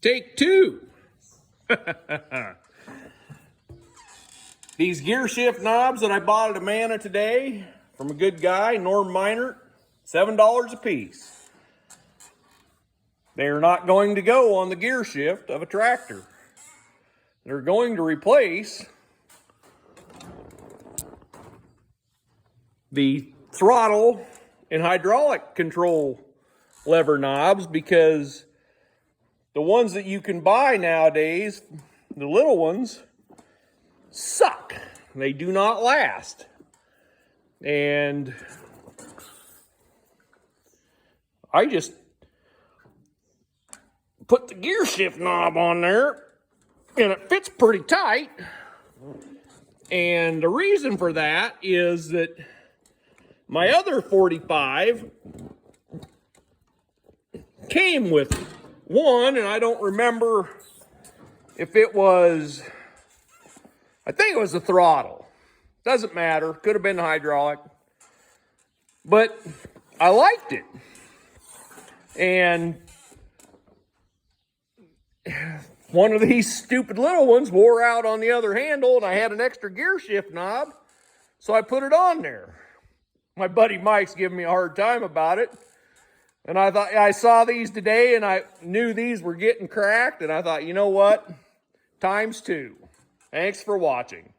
Take two. These gear shift knobs that I bought at Amana today from a good guy, Norm Minert, $7 a piece. They're not going to go on the gear shift of a tractor. They're going to replace the throttle and hydraulic control lever knobs, because the ones that you can buy nowadays, the little ones, suck. They do not last. And I just put the gear shift knob on there, and it fits pretty tight. And the reason for that is that my other 45 came with one, and I don't remember if it was, I think it was the throttle. Doesn't matter. Could have been hydraulic. But I liked it. And one of these stupid little ones wore out on the other handle, and I had an extra gear shift knob, so I put it on there. My buddy Mike's giving me a hard time about it. And I thought, I saw these today, and I knew these were getting cracked, and I thought, you know what? Times two. Thanks for watching.